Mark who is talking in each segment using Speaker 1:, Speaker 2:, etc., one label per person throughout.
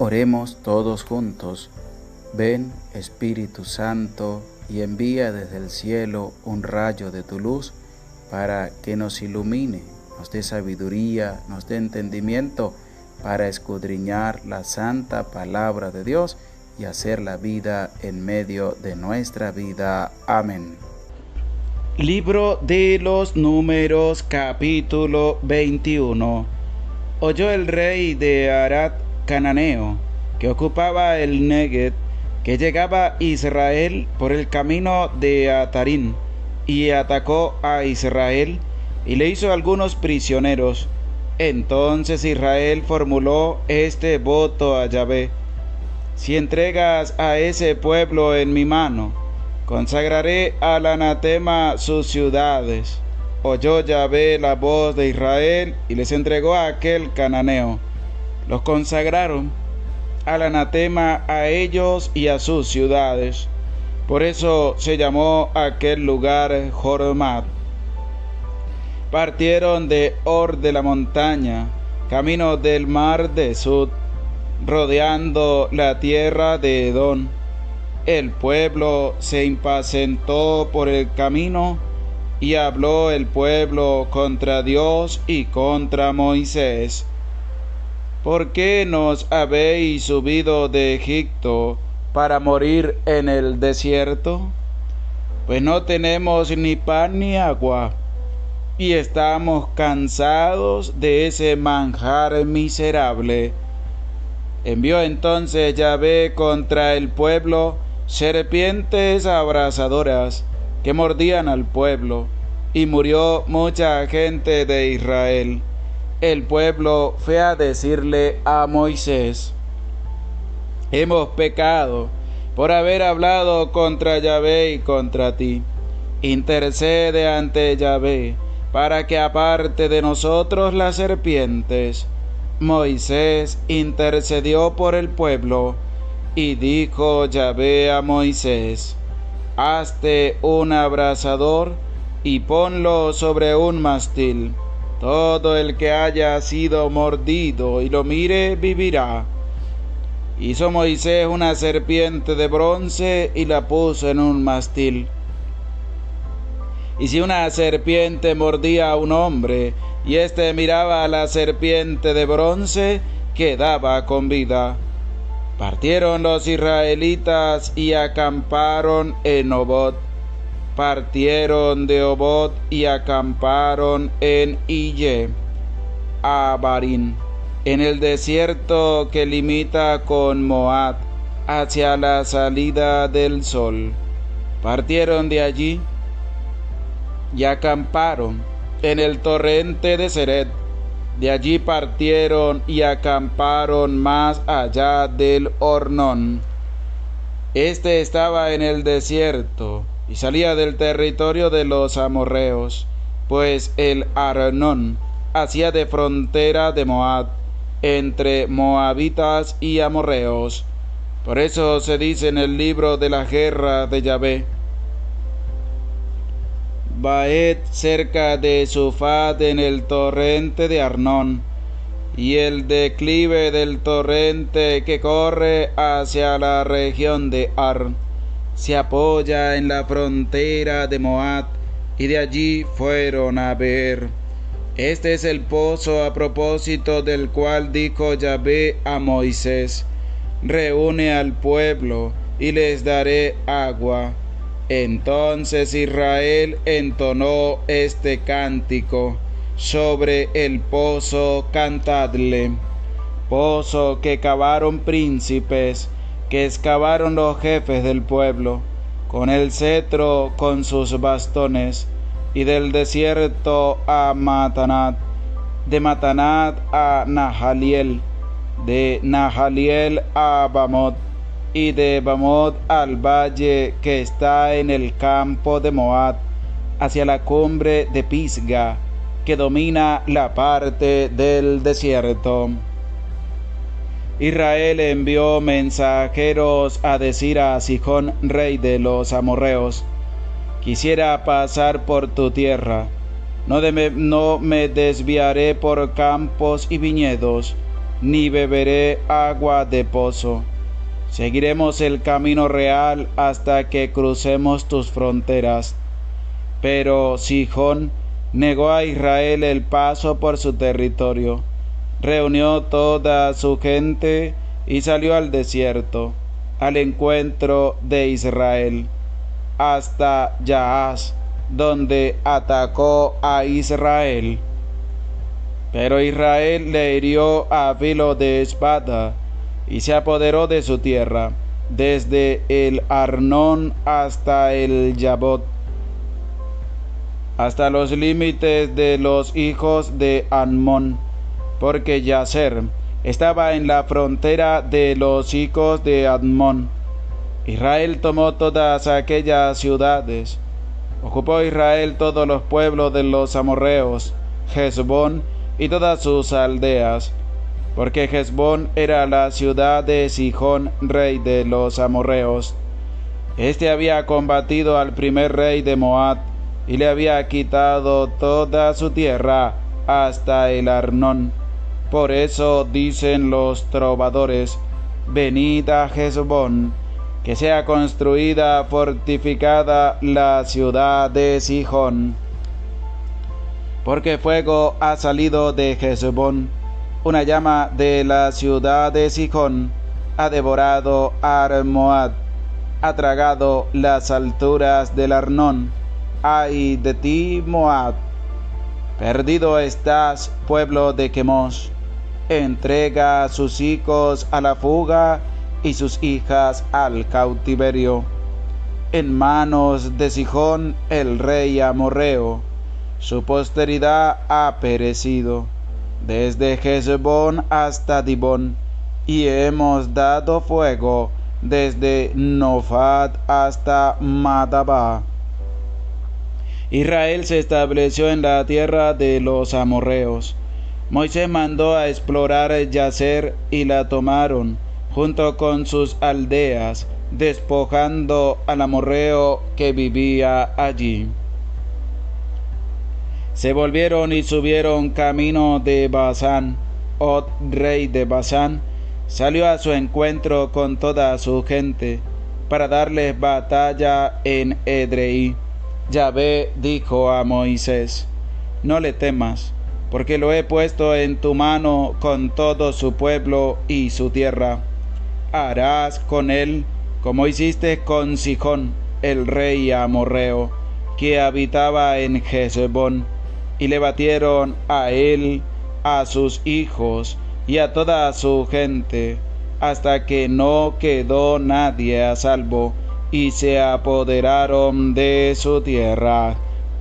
Speaker 1: Oremos todos juntos. Ven, Espíritu Santo, y envía desde el cielo un rayo de tu luz para que nos ilumine, nos dé sabiduría, nos dé entendimiento para escudriñar la santa palabra de Dios y hacer la vida en medio de nuestra vida. Amén. Libro de los Números, capítulo 21. Oyó el rey de Arad cananeo, que ocupaba el Neguev, que llegaba a Israel por el camino de Atarín, y atacó a Israel, y le hizo algunos prisioneros. Entonces Israel formuló este voto a Yahvé: si entregas a ese pueblo en mi mano, consagraré al anatema sus ciudades. Oyó Yahvé la voz de Israel y les entregó a aquel cananeo. Los consagraron al anatema a ellos y a sus ciudades. Por eso se llamó aquel lugar Jormat. Partieron de Or de la montaña, camino del mar de Sud, rodeando la tierra de Edom. El pueblo se impacientó por el camino, y habló el pueblo contra Dios y contra Moisés. ¿Por qué nos habéis subido de Egipto para morir en el desierto? Pues no tenemos ni pan ni agua, y estamos cansados de ese manjar miserable. Envió entonces Yahvé contra el pueblo serpientes abrasadoras que mordían al pueblo, y murió mucha gente de Israel. El pueblo fue a decirle a Moisés: hemos pecado por haber hablado contra Yahvé y contra ti. Intercede ante Yahvé para que aparte de nosotros las serpientes. Moisés intercedió por el pueblo, y dijo Yahvé a Moisés: hazte un abrasador y ponlo sobre un mástil. Todo el que haya sido mordido y lo mire vivirá. Hizo Moisés una serpiente de bronce y la puso en un mástil. Y si una serpiente mordía a un hombre, y éste miraba a la serpiente de bronce, quedaba con vida. Partieron los israelitas y acamparon en Obot. Partieron de Obot y acamparon en Ille, Abarín, en el desierto que limita con Moab, hacia la salida del sol. Partieron de allí y acamparon en el torrente de Seret. De allí partieron y acamparon más allá del Ornón. Este estaba en el desierto y salía del territorio de los amorreos, pues el Arnón hacía de frontera de Moab, entre moabitas y amorreos. Por eso se dice en el libro de la guerra de Yahvé: Baet cerca de Sufat en el torrente de Arnón, y el declive del torrente que corre hacia la región de Ar se apoya en la frontera de Moab, y de allí fueron a ver. Este es el pozo a propósito del cual dijo Yahvé a Moisés: reúne al pueblo y les daré agua. Entonces Israel entonó este cántico: sobre el pozo cantadle. Pozo que cavaron príncipes, que excavaron los jefes del pueblo, con el cetro, con sus bastones, y del desierto a Matanat, de Matanat a Nahaliel, de Nahaliel a Bamot, y de Bamot al valle que está en el campo de Moab, hacia la cumbre de Pisga, que domina la parte del desierto. Israel envió mensajeros a decir a Sihón, rey de los amorreos: quisiera pasar por tu tierra, no me desviaré por campos y viñedos, ni beberé agua de pozo. Seguiremos el camino real hasta que crucemos tus fronteras. Pero Sihón negó a Israel el paso por su territorio. Reunió toda su gente y salió al desierto, al encuentro de Israel, hasta Yaaz, donde atacó a Israel. Pero Israel le hirió a filo de espada y se apoderó de su tierra, desde el Arnón hasta el Yabot, hasta los límites de los hijos de Amón, porque Yazer estaba en la frontera de los hijos de Amón. Israel tomó todas aquellas ciudades. Ocupó Israel todos los pueblos de los amorreos, Hesbón y todas sus aldeas, porque Hesbón era la ciudad de Sihón, rey de los amorreos. Este había combatido al primer rey de Moab y le había quitado toda su tierra hasta el Arnón. Por eso dicen los trovadores: venid a Hesbón, que sea construida, fortificada la ciudad de Sihón. Porque fuego ha salido de Hesbón, una llama de la ciudad de Sihón ha devorado a Moab, ha tragado las alturas del Arnón. ¡Ay de ti, Moab! Perdido estás, pueblo de Quemos. Entrega a sus hijos a la fuga y sus hijas al cautiverio, en manos de Sihón, el rey amorreo. Su posteridad ha perecido, desde Hesbón hasta Dibón, y hemos dado fuego desde Nofat hasta Madaba. Israel se estableció en la tierra de los amorreos. Moisés mandó a explorar Yazer y la tomaron, junto con sus aldeas, despojando al amorreo que vivía allí. Se volvieron y subieron camino de Basán. Og, rey de Basán, salió a su encuentro con toda su gente, para darles batalla en Edrei. Yahvé dijo a Moisés: no le temas, porque lo he puesto en tu mano con todo su pueblo y su tierra. Harás con él como hiciste con Sihón, el rey amorreo, que habitaba en Hesbón, y le batieron a él, a sus hijos y a toda su gente, hasta que no quedó nadie a salvo, y se apoderaron de su tierra.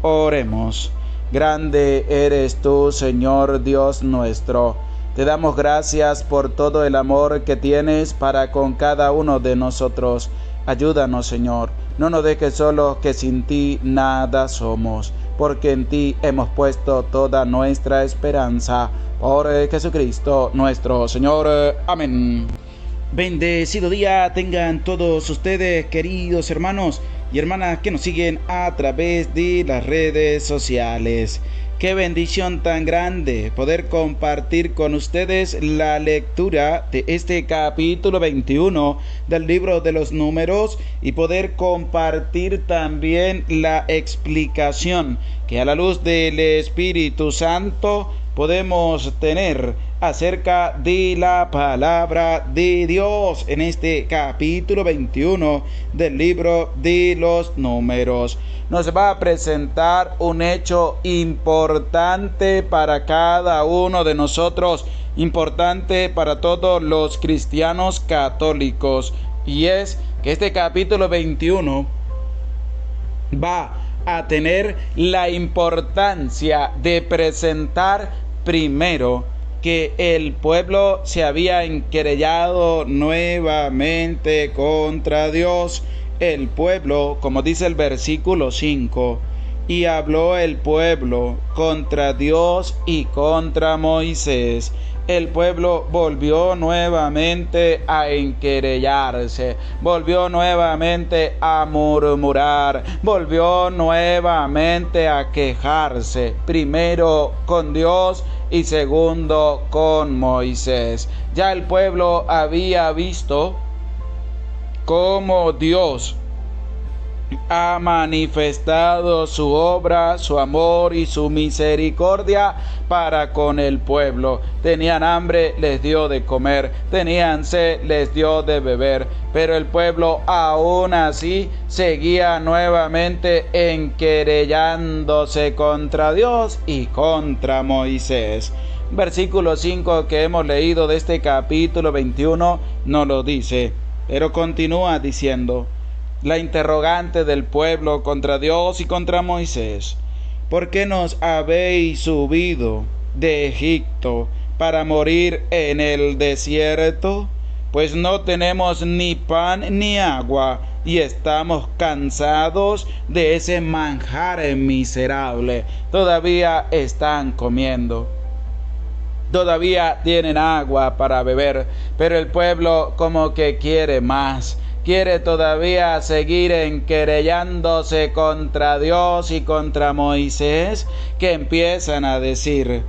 Speaker 1: Oremos. Grande eres tú, Señor Dios nuestro. Te damos gracias por todo el amor que tienes para con cada uno de nosotros. Ayúdanos, Señor. No nos dejes solos, que sin ti nada somos, porque en ti hemos puesto toda nuestra esperanza. Por Jesucristo nuestro Señor. Amén. Bendecido día tengan todos ustedes, queridos hermanos y hermanas que nos siguen a través de las redes sociales. Qué bendición tan grande poder compartir con ustedes la lectura de este capítulo 21 del libro de los Números y poder compartir también la explicación que a la luz del Espíritu Santo podemos tener acerca de la palabra de Dios en este capítulo 21 del libro de los Números. Nos va a presentar un hecho importante para cada uno de nosotros, importante para todos los cristianos católicos, y es que este capítulo 21 va a tener la importancia de presentar primero que el pueblo se había enquerellado nuevamente contra Dios. El pueblo, como dice el versículo 5, y habló el pueblo contra Dios y contra Moisés. El pueblo volvió nuevamente a enquerellarse, volvió nuevamente a murmurar, volvió nuevamente a quejarse, primero con Dios y segundo con Moisés. Ya el pueblo había visto cómo Dios ha manifestado su obra, su amor y su misericordia para con el pueblo. Tenían hambre, les dio de comer, tenían sed, les dio de beber, pero el pueblo aún así seguía nuevamente enquerellándose contra Dios y contra Moisés. Versículo 5 que hemos leído de este capítulo 21 nos lo dice, pero continúa diciendo: la interrogante del pueblo contra Dios y contra Moisés: ¿por qué nos habéis subido de Egipto para morir en el desierto? Pues no tenemos ni pan ni agua, y estamos cansados de ese manjar miserable. Todavía están comiendo, todavía tienen agua para beber, pero el pueblo como que quiere más. Quiere todavía seguir enquerellándose contra Dios y contra Moisés, que empiezan a decir: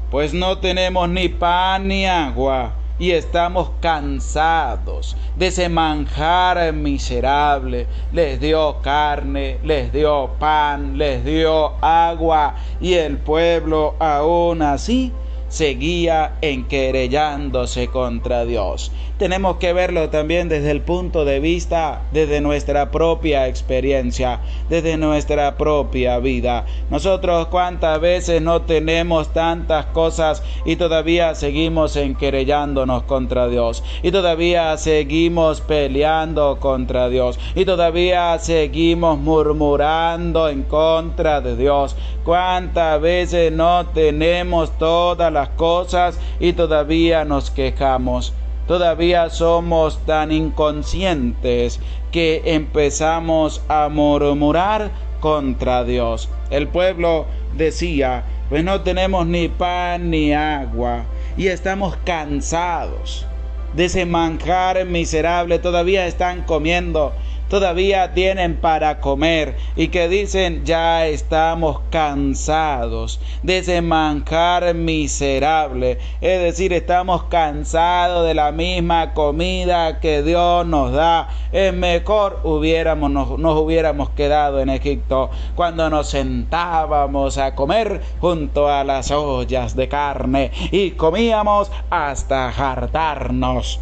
Speaker 1: pues no tenemos ni pan ni agua, y estamos cansados de ese manjar miserable. Les dio carne, les dio pan, les dio agua, y el pueblo aún así seguía enquerellándose contra Dios. Tenemos que verlo también desde el punto de vista, desde nuestra propia experiencia, desde nuestra propia vida. Nosotros cuántas veces no tenemos tantas cosas y todavía seguimos enquerellándonos contra Dios, y todavía seguimos peleando contra Dios, y todavía seguimos murmurando en contra de Dios. Cuántas veces no tenemos todas las cosas y todavía nos quejamos. Todavía somos tan inconscientes que empezamos a murmurar contra Dios. El pueblo decía: pues no tenemos ni pan ni agua, y estamos cansados de ese manjar miserable. Todavía están comiendo, todavía tienen para comer, y que dicen: ya estamos cansados de ese manjar miserable. Es decir, estamos cansados de la misma comida que Dios nos da. Es mejor nos hubiéramos quedado en Egipto, cuando nos sentábamos a comer junto a las ollas de carne y comíamos hasta hartarnos.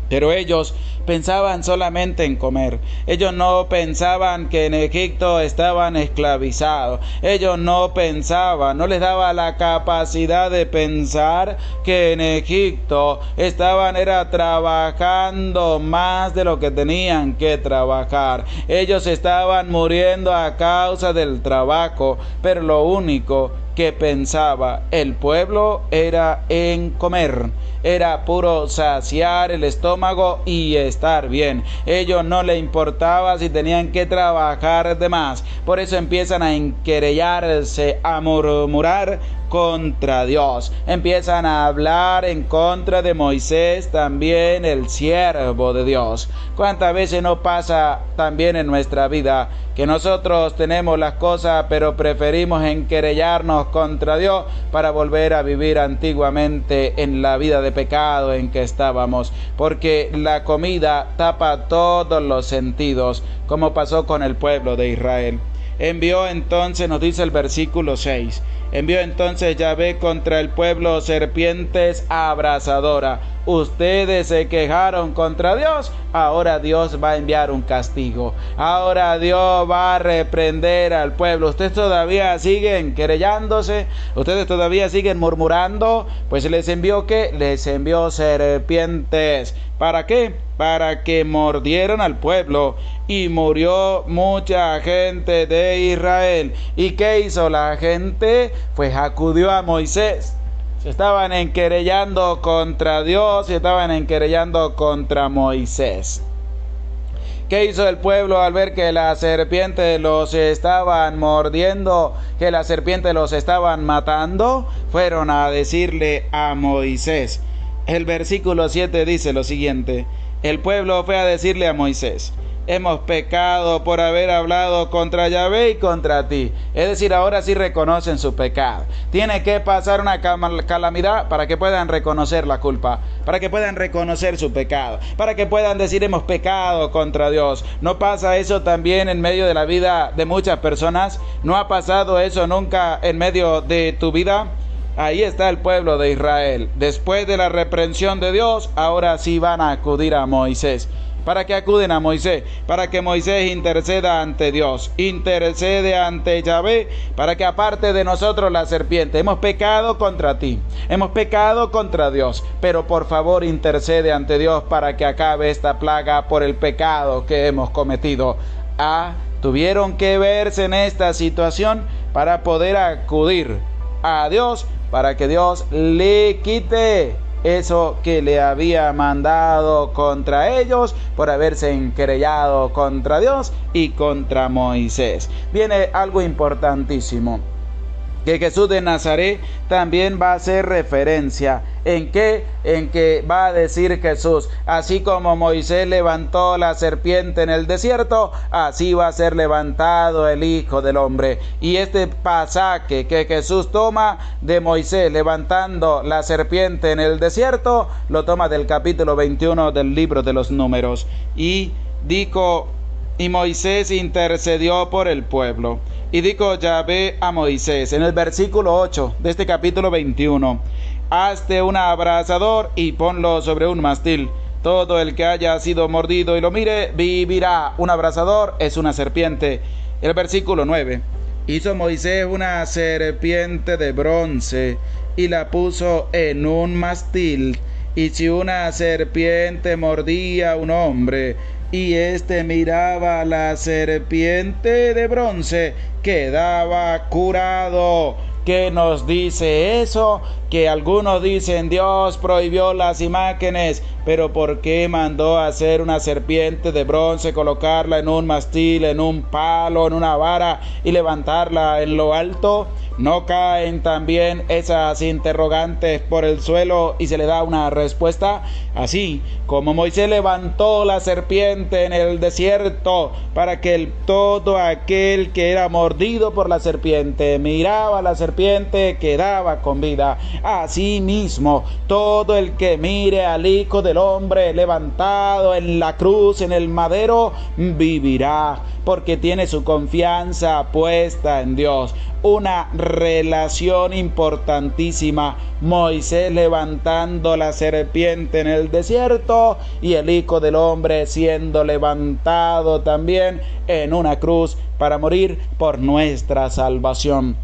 Speaker 1: Pero ellos pensaban solamente en comer. Ellos no pensaban que en Egipto estaban esclavizados. Ellos no pensaban, no les daba la capacidad de pensar que en Egipto estaban trabajando más de lo que tenían que trabajar. Ellos estaban muriendo a causa del trabajo, pero lo único que pensaba el pueblo era en comer. Era puro saciar el estómago y estar bien. Ellos no les importaba si tenían que trabajar de más. Por eso empiezan a enquerellarse, a murmurar contra Dios. Empiezan a hablar en contra de Moisés, también el siervo de Dios. ¿Cuántas veces no pasa también en nuestra vida que nosotros tenemos las cosas, pero preferimos enquerellarnos contra Dios para volver a vivir antiguamente en la vida de pecado en que estábamos? Porque la comida tapa todos los sentidos, como pasó con el pueblo de Israel. Envió entonces, nos dice el versículo 6, envió entonces Yahvé contra el pueblo serpientes abrasadoras. Ustedes se quejaron contra Dios, ahora Dios va a enviar un castigo. Ahora Dios va a reprender al pueblo. Ustedes todavía siguen querellándose, ustedes todavía siguen murmurando. Pues les envió ¿qué? Les envió serpientes. ¿Para qué? Para que mordieran al pueblo, y murió mucha gente de Israel. ¿Y qué hizo la gente? Pues acudió a Moisés. Se estaban enquerellando contra Dios, se estaban enquerellando contra Moisés. ¿Qué hizo el pueblo al ver que las serpientes los estaban mordiendo, que las serpientes los estaban matando? Fueron a decirle a Moisés. El versículo 7 dice lo siguiente: el pueblo fue a decirle a Moisés: hemos pecado por haber hablado contra Yahvé y contra ti. Es decir, ahora sí reconocen su pecado. Tiene que pasar una calamidad para que puedan reconocer la culpa, para que puedan reconocer su pecado, para que puedan decir hemos pecado contra Dios. ¿No pasa eso también en medio de la vida de muchas personas? ¿No ha pasado eso nunca en medio de tu vida? Ahí está el pueblo de Israel. Después de la reprensión de Dios, ahora sí van a acudir a Moisés. ¿Para qué acuden a Moisés? Para que Moisés interceda ante Dios, intercede ante Yahvé, para que aparte de nosotros la serpiente. Hemos pecado contra ti, hemos pecado contra Dios, pero por favor intercede ante Dios para que acabe esta plaga por el pecado que hemos cometido. Tuvieron que verse en esta situación para poder acudir a Dios, para que Dios le quite eso que le había mandado contra ellos por haberse enquerellado contra Dios y contra Moisés. Viene algo importantísimo, que Jesús de Nazaret también va a hacer referencia. ¿En qué? En que va a decir Jesús, así como Moisés levantó la serpiente en el desierto, así va a ser levantado el Hijo del Hombre. Y este pasaje que Jesús toma de Moisés levantando la serpiente en el desierto, lo toma del capítulo 21 del libro de los Números. Y dijo: y Moisés intercedió por el pueblo. Y dijo Yahvé a Moisés, en el versículo 8 de este capítulo 21, hazte un abrasador y ponlo sobre un mástil. Todo el que haya sido mordido y lo mire, vivirá. Un abrasador es una serpiente. El versículo 9, hizo Moisés una serpiente de bronce y la puso en un mástil. Y si una serpiente mordía a un hombre, y éste miraba a la serpiente de bronce, quedaba curado. ¿Qué nos dice eso? Que algunos dicen Dios prohibió las imágenes, pero ¿por qué mandó a hacer una serpiente de bronce, colocarla en un mástil, en un palo, en una vara y levantarla en lo alto? ¿No caen también esas interrogantes por el suelo y se le da una respuesta? Así como Moisés levantó la serpiente en el desierto para que todo aquel que era mordido por la serpiente miraba a la serpiente, quedaba con vida. Así mismo, todo el que mire al Hijo del Hombre levantado en la cruz, en el madero, vivirá, porque tiene su confianza puesta en Dios. Una relación importantísima. Moisés levantando la serpiente en el desierto y el Hijo del Hombre siendo levantado también en una cruz para morir por nuestra salvación.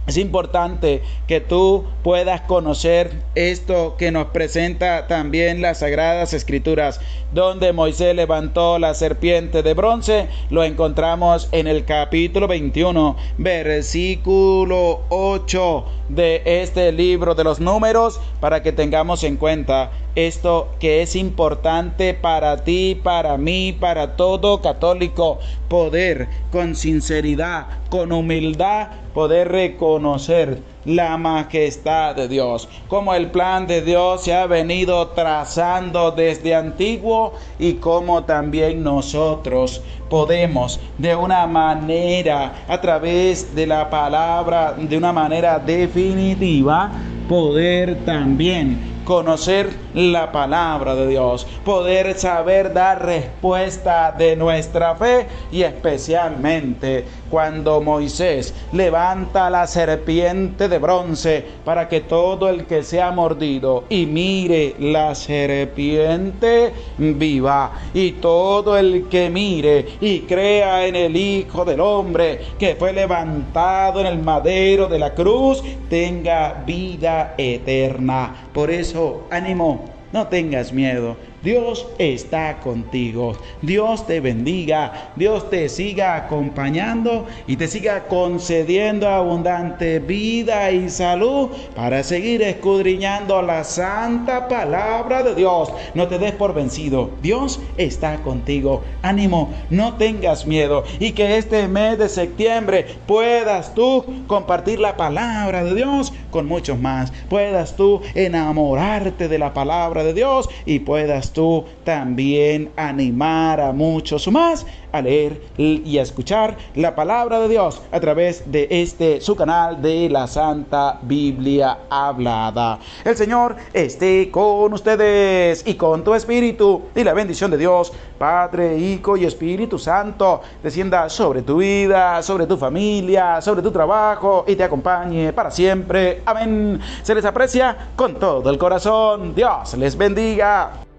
Speaker 1: Es importante que tú puedas conocer esto que nos presenta también las Sagradas Escrituras. Donde Moisés levantó la serpiente de bronce, lo encontramos en el capítulo 21, versículo 8 de este libro de los Números, para que tengamos en cuenta esto que es importante para ti, para mí, para todo católico, poder con sinceridad, con humildad, poder reconocer la majestad de Dios, como el plan de Dios se ha venido trazando desde antiguo y como también nosotros podemos de una manera, a través de la palabra, de una manera definitiva, poder también conocer la palabra de Dios, poder saber dar respuesta de nuestra fe, y especialmente cuando Moisés levanta la serpiente de bronce para que todo el que sea mordido y mire la serpiente viva, y todo el que mire y crea en el Hijo del Hombre que fue levantado en el madero de la cruz tenga vida eterna. Por eso, ánimo, no tengas miedo. Dios está contigo. Dios te bendiga. Dios te siga acompañando y te siga concediendo abundante vida y salud para seguir escudriñando la santa palabra de Dios. No te des por vencido. Dios está contigo. Ánimo, no tengas miedo, y que este mes de septiembre puedas tú compartir la palabra de Dios con muchos más, puedas tú enamorarte de la palabra de Dios y puedas tú también animar a muchos más a leer y a escuchar la palabra de Dios a través de su canal de la Santa Biblia Hablada. El Señor esté con ustedes y con tu espíritu, y la bendición de Dios, Padre, Hijo y Espíritu Santo, descienda sobre tu vida, sobre tu familia, sobre tu trabajo y te acompañe para siempre. Amén. Se les aprecia con todo el corazón. Dios les bendiga.